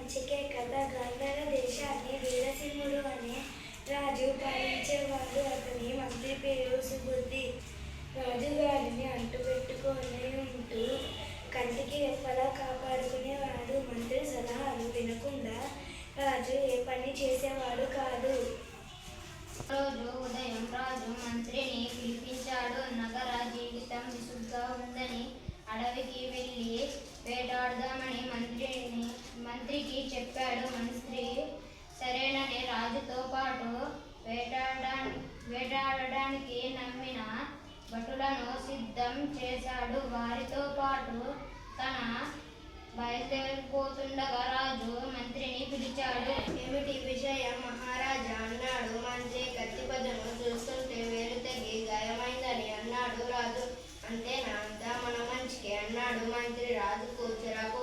మంచికే కదా. గంధర దేశాన్ని వీరసింహుడు అనే రాజు పాలించేవాడు. అతని మంత్రి పేరు సుబుద్ధి. రాజుగారిని అంటుపెట్టుకొని ఉంటూ కంటికి రెప్పలా కాపాడుకునేవాడు. మంత్రి సలహాలు వినకుండా రాజు ఏ పని చేసేవాడు కాదు. రోజు ఉదయం రాజు మంత్రిని పిలిపించాడు. నగర జీవితం విసుగ్గా ఉందని అడవికి వెళ్ళి వేటాడదామని మంత్రికి చెప్పాడు. మంత్రి సరేనని రాజుతో పాటు వేటాడడానికి నమ్మిన భటులను సిద్ధం చేశాడు. వారితో పాటు తన బయలుదేరిపోతుండగా రాజు మంత్రిని పిలిచాడు. ఏమిటి విషయం మహారాజా అన్నాడు మంత్రి. కత్తిపదను చూస్తుంటే వేలు తెగి గాయమైందని అన్నాడు రాజు. అంతేనా? అంతా మన మంచికే అన్నాడు మంత్రి. రాజుకు చిరాకు